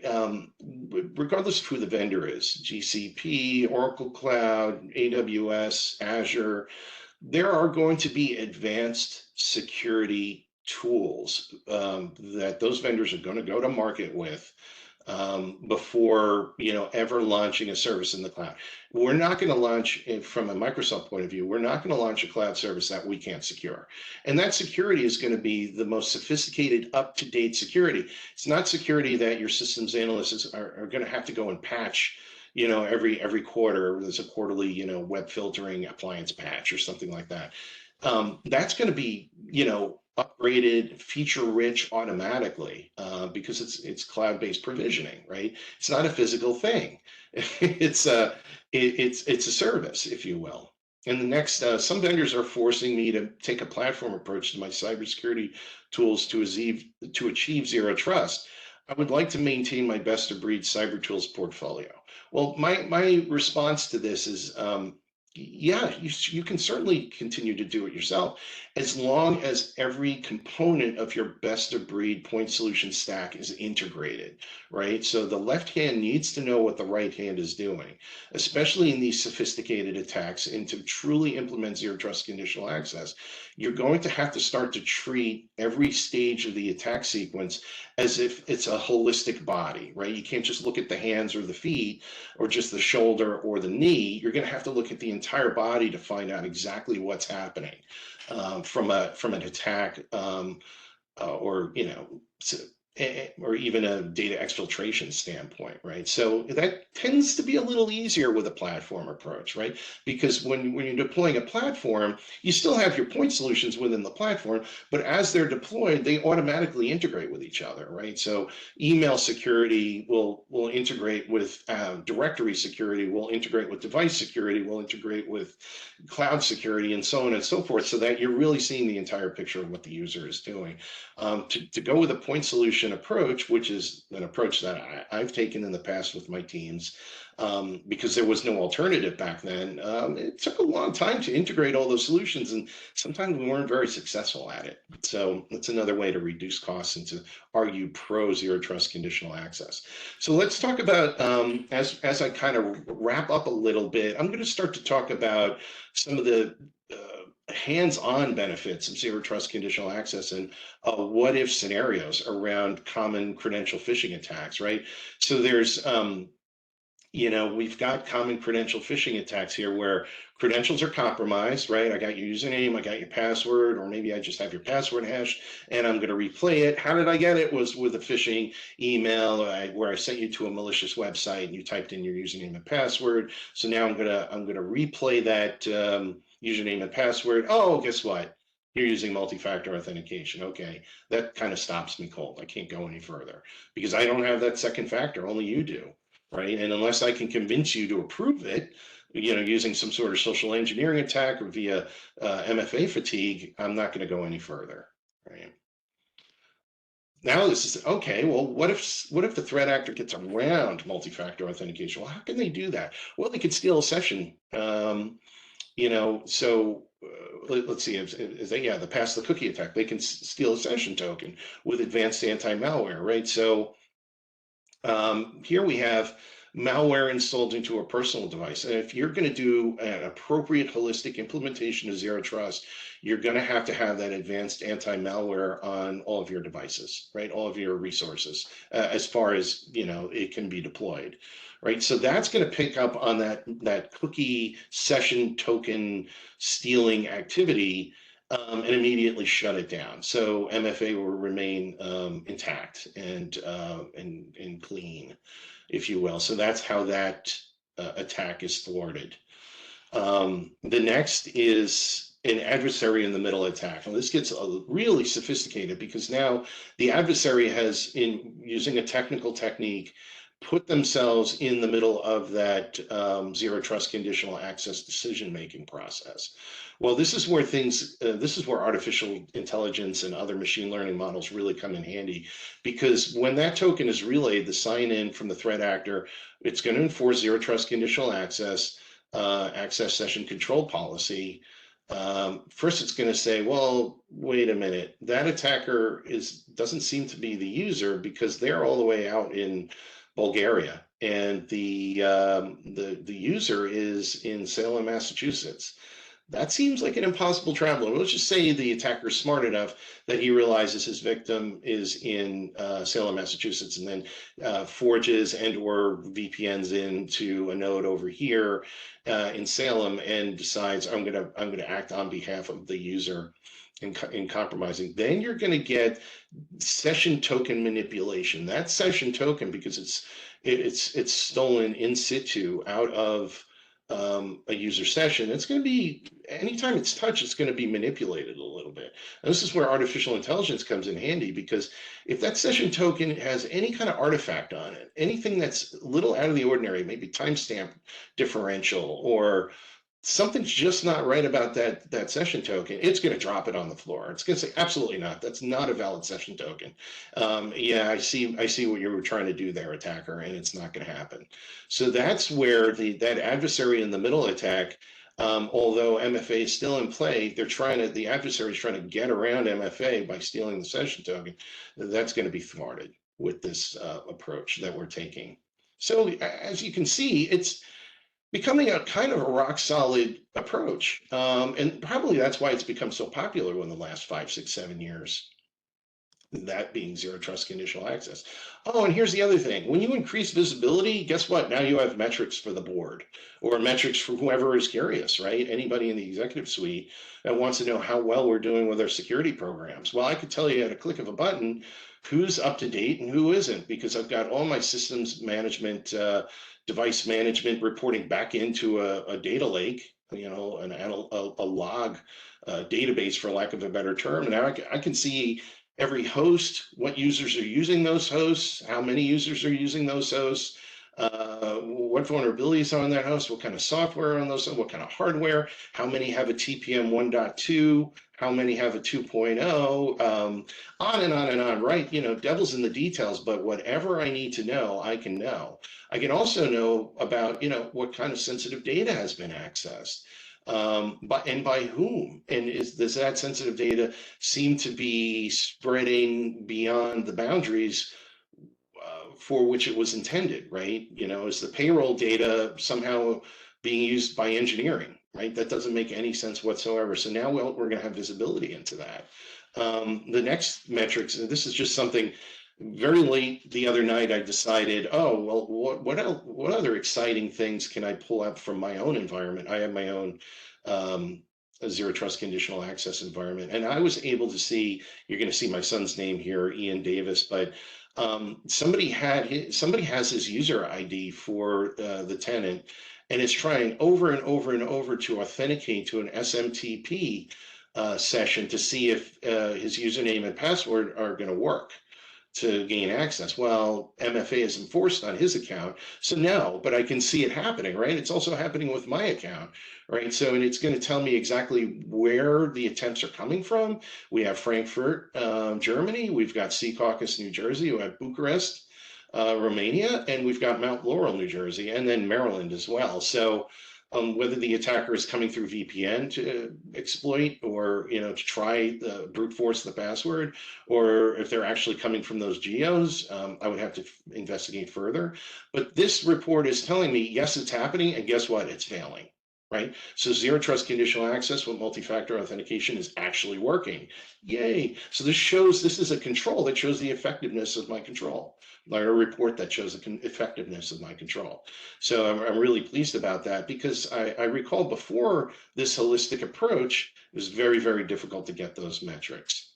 Regardless of who the vendor is, GCP, Oracle Cloud, AWS, Azure, there are going to be advanced security tools that those vendors are going to go to market with before ever launching a service in the cloud. We're not going to launch, from a Microsoft point of view, we're not going to launch a cloud service that we can't secure. And that security is going to be the most sophisticated, up-to-date security. It's not security that your systems analysts are going to have to go and patch every quarter. There's a quarterly web filtering appliance patch or something like that. That's going to be upgraded, feature rich automatically because it's cloud-based provisioning, right? It's not a physical thing. It's a service, if you will. And the next, some vendors are forcing me to take a platform approach to my cybersecurity tools to achieve zero trust. I would like to maintain my best of breed cyber tools portfolio. Well, my response to this is Yeah, you can certainly continue to do it yourself as long as every component of your best of breed point solution stack is integrated, right? So the left hand needs to know what the right hand is doing, especially in these sophisticated attacks. And to truly implement zero trust conditional access, you're going to have to start to treat every stage of the attack sequence as if it's a holistic body, right? You can't just look at the hands or the feet or just the shoulder or the knee. You're going to have to look at the entire body to find out exactly what's happening from an attack or or even a data exfiltration standpoint, right? So that tends to be a little easier with a platform approach, right? Because when you're deploying a platform, you still have your point solutions within the platform, but as they're deployed, they automatically integrate with each other, right? So email security will integrate with directory security, will integrate with device security, will integrate with cloud security, and so on and so forth, so that you're really seeing the entire picture of what the user is doing. To go with a point solution approach, which is an approach that I've taken in the past with my teams, because there was no alternative back then. It took a long time to integrate all those solutions, and sometimes we weren't very successful at it. So that's another way to reduce costs and to argue pro zero trust conditional access. So let's talk about, as I kind of wrap up a little bit, I'm going to start to talk about some of the hands-on benefits of zero trust conditional access and what if scenarios around common credential phishing attacks, right? So there's we've got common credential phishing attacks here where credentials are compromised, right? I got your username, I got your password, or maybe I just have your password hashed and I'm going to replay it. How did I get it? Was with a phishing email where I sent you to a malicious website and you typed in your username and password. So now I'm gonna replay that username and password. Oh, guess what? You're using multi-factor authentication. Okay, that kind of stops me cold. I can't go any further because I don't have that second factor. Only you do, right? And unless I can convince you to approve it, using some sort of social engineering attack or via MFA fatigue, I'm not going to go any further, right? Now this is okay. Well, what if the threat actor gets around multi-factor authentication? Well, how can they do that? Well, they could steal a session. So let's see, the pass the cookie attack, they can steal a session token with advanced anti-malware, right? So here we have malware installed into a personal device. And if you're going to do an appropriate holistic implementation of zero trust, you're going to have that advanced anti-malware on all of your devices, right? All of your resources, as far as, it can be deployed, right? So that's going to pick up on that cookie session token stealing activity, and immediately shut it down. So MFA will remain intact and clean, if you will. So that's how that attack is thwarted. The next is an adversary in the middle attack. And this gets really sophisticated because now the adversary has, in using a technical technique, put themselves in the middle of that zero trust conditional access decision-making process. Well, this is where artificial intelligence and other machine learning models really come in handy, because when that token is relayed, the sign-in from the threat actor, it's going to enforce zero trust conditional access session control policy. First, it's going to say, well, wait a minute, that attacker doesn't seem to be the user because they're all the way out in Bulgaria, and the user is in Salem, Massachusetts. That seems like an impossible traveler. Let's just say the attacker is smart enough that he realizes his victim is in Salem, Massachusetts, and then forges and/or VPNs into a node over here in Salem and decides I'm gonna act on behalf of the user in compromising. Then you're going to get session token manipulation. That session token, because it's stolen in situ out of a user session, it's going to be, anytime it's touched, it's going to be manipulated a little bit. And this is where artificial intelligence comes in handy, because if that session token has any kind of artifact on it, anything that's a little out of the ordinary, maybe timestamp differential, or something's just not right about that session token, it's going to drop it on the floor. It's going to say, absolutely not. That's not a valid session token. Yeah, I see what you were trying to do there, attacker, and it's not going to happen. So that's where that adversary in the middle attack Although MFA is still in play, the adversary is trying to get around MFA by stealing the session token. That's going to be thwarted with this approach that we're taking. So as you can see, it's becoming a kind of a rock solid approach. And probably that's why it's become so popular in the last 5, 6, 7 years. That being zero trust conditional access. Oh, and here's the other thing. When you increase visibility, guess what? Now you have metrics for the board or metrics for whoever is curious, right? Anybody in the executive suite that wants to know how well we're doing with our security programs. Well, I could tell you at a click of a button who's up to date and who isn't, because I've got all my systems management, device management reporting back into a data lake, a log database, for lack of a better term. And now I can see every host, what users are using those hosts, how many users are using those hosts, what vulnerabilities are on that host, what kind of software are on those, what kind of hardware, how many have a TPM 1.2, how many have a 2.0, on and on and on, right? Devil's in the details, but whatever I need to know, I can know. I can also know about, what kind of sensitive data has been accessed. By whom? And does that sensitive data seem to be spreading beyond the boundaries for which it was intended, right? Is the payroll data somehow being used by engineering, right? That doesn't make any sense whatsoever. So now we're going to have visibility into that. The next metrics, and this is just something very late the other night, I decided, oh, well, what other exciting things can I pull up from my own environment? I have my own zero trust conditional access environment. And I was able to see, you're going to see my son's name here, Ian Davis, but somebody has his user ID for the tenant and is trying over and over and over to authenticate to an SMTP session to see if his username and password are going to work to gain access. Well, MFA is enforced on his account, so no, but I can see it happening, right? It's also happening with my account, right? So, and it's going to tell me exactly where the attempts are coming from. We have Frankfurt, Germany. We've got Secaucus, New Jersey. We have Bucharest, Romania, and we've got Mount Laurel, New Jersey, and then Maryland as well. So whether the attacker is coming through VPN to exploit or to try the brute force the password, or if they're actually coming from those geos, I would have to investigate further. But this report is telling me, yes, it's happening, and guess what? It's failing. Right? So zero trust conditional access with multi-factor authentication is actually working. Yay. So this is a control that shows the effectiveness of my control. Like a report that shows the effectiveness of my control. So I'm really pleased about that, because I recall before this holistic approach, it was very, very difficult to get those metrics.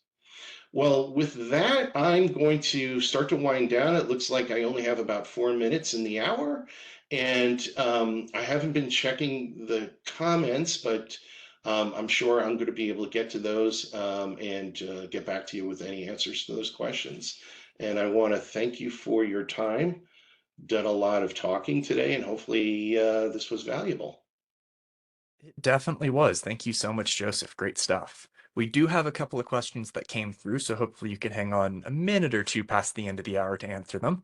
Well, with that, I'm going to start to wind down. It looks like I only have about 4 minutes in the hour, and I haven't been checking the comments, but I'm sure I'm going to be able to get to those and get back to you with any answers to those questions. And I want to thank you for your time. Done a lot of talking today, and hopefully this was valuable. It definitely was. Thank you so much, Joseph. Great stuff. We do have a couple of questions that came through, so hopefully you can hang on a minute or two past the end of the hour to answer them.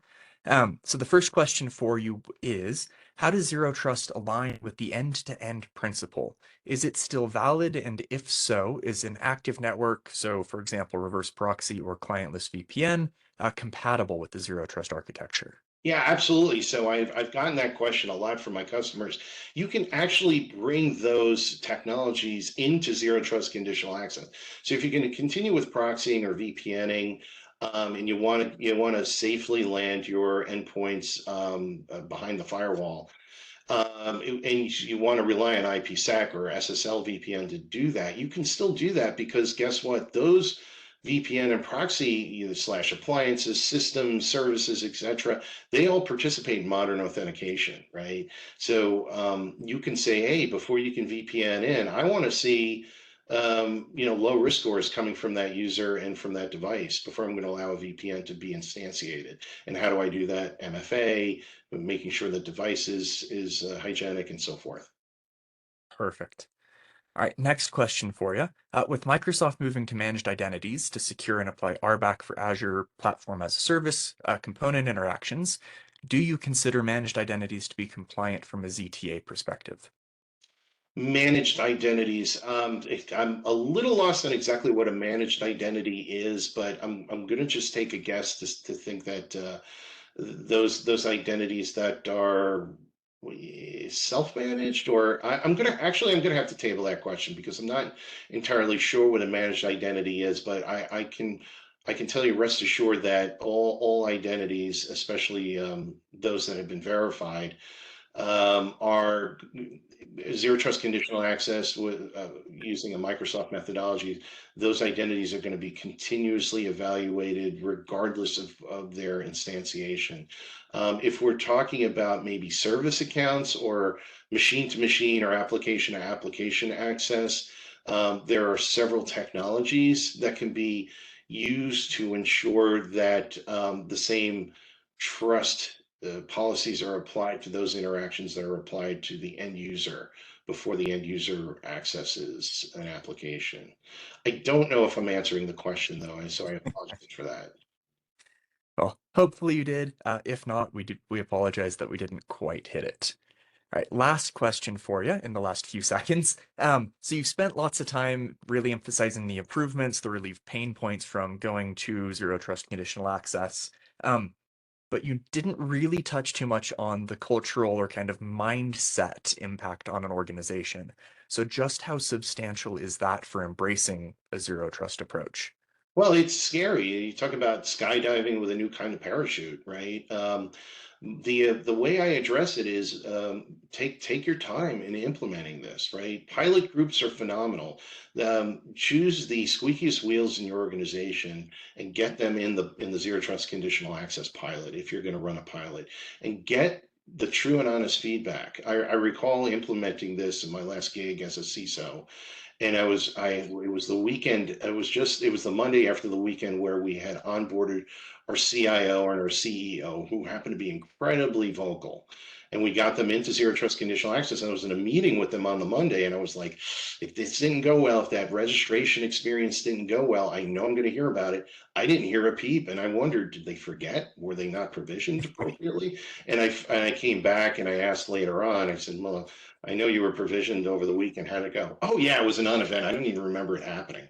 So the first question for you is, how does zero trust align with the end-to-end principle? Is it still valid? And if so, is an active network, so for example, reverse proxy or clientless VPN, compatible with the zero trust architecture? Yeah, absolutely. So I've gotten that question a lot from my customers. You can actually bring those technologies into zero trust conditional access. So if you're going to continue with proxying or VPNing, and you want to safely land your endpoints behind the firewall, and you want to rely on IPsec or SSL VPN to do that, you can still do that, because guess what? Those VPN and proxy slash appliances, systems, services, etc., they all participate in modern authentication, right? So you can say, hey, before you can VPN in, I want to see low risk scores coming from that user and from that device before I'm going to allow a VPN to be instantiated. And how do I do that? MFA, making sure the device is hygienic and so forth. Perfect. All right, next question for you. With Microsoft moving to managed identities to secure and apply RBAC for Azure Platform as a Service component interactions, do you consider managed identities to be compliant from a ZTA perspective? Managed identities. I'm a little lost on exactly what a managed identity is, but I'm gonna just take a guess to think that those identities that are self-managed, or I'm gonna have to table that question because I'm not entirely sure what a managed identity is, but I can tell you, rest assured that all identities, especially those that have been verified, are zero trust conditional access with using a Microsoft methodology. Those identities are going to be continuously evaluated regardless of their instantiation. If we're talking about maybe service accounts or machine to machine or application to application access, there are several technologies that can be used to ensure that the same trust policies are applied to those interactions that are applied to the end user before the end user accesses an application. I don't know if I'm answering the question though, so I apologize for that. Well, hopefully you did. If not, we apologize that we didn't quite hit it. All right, last question for you in the last few seconds. So you've spent lots of time really emphasizing the improvements, the relief pain points from going to zero trust conditional access. But you didn't really touch too much on the cultural or kind of mindset impact on an organization. So just how substantial is that for embracing a zero trust approach? Well, it's scary. You talk about skydiving with a new kind of parachute, right? The way I address it is take your time in implementing this, right? Pilot groups are phenomenal. Choose the squeakiest wheels in your organization and get them in the zero trust conditional access pilot if you're going to run a pilot, and get the true and honest feedback. I recall implementing this in my last gig as a CISO, and it was the weekend. It was the Monday after the weekend where we had onboarded our CIO and our CEO, who happened to be incredibly vocal. And we got them into zero trust conditional access. And I was in a meeting with them on the Monday, and I was like, if this didn't go well, if that registration experience didn't go well, I know I'm going to hear about it. I didn't hear a peep, and I wondered, did they forget? Were they not provisioned appropriately? And I came back and I asked later on, I said, well, I know you were provisioned over the weekend. How'd it go? Oh yeah, it was a non-event. I don't even remember it happening.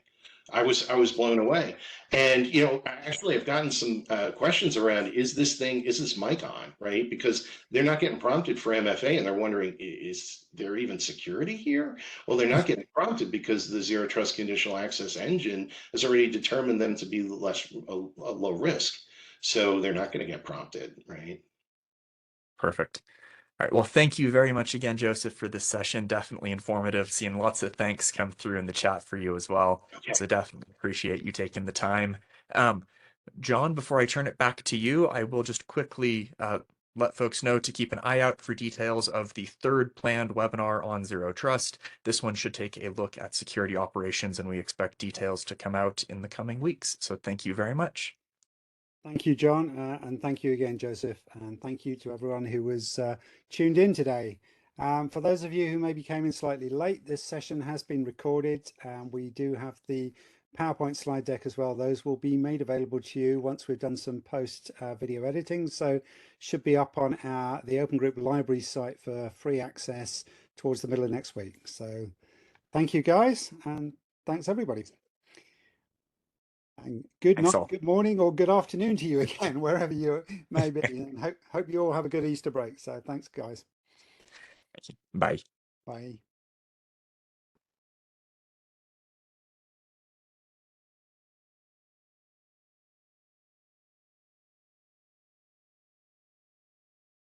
I was blown away. And actually, I've gotten some questions around: is this mic on, right? Because they're not getting prompted for MFA, and they're wondering, is there even security here? Well, they're not getting prompted because the zero trust conditional access engine has already determined them to be a low risk, so they're not going to get prompted, right? Perfect. All right. Well, thank you very much again, Joseph, for this session. Definitely informative. Seeing lots of thanks come through in the chat for you as well. Okay. So definitely appreciate you taking the time. John, before I turn it back to you, I will just quickly let folks know to keep an eye out for details of the third planned webinar on Zero Trust. This one should take a look at security operations, and we expect details to come out in the coming weeks. So thank you very much. Thank you, John, and thank you again, Joseph, and thank you to everyone who was tuned in today. For those of you who maybe came in slightly late, this session has been recorded, and we do have the PowerPoint slide deck as well. Those will be made available to you once we've done some post video editing, so should be up on the Open Group Library site for free access towards the middle of next week. So thank you, guys, and thanks everybody. And good morning or good afternoon to you again, wherever you may be, and hope you all have a good Easter break. So thanks, guys. Bye. Bye.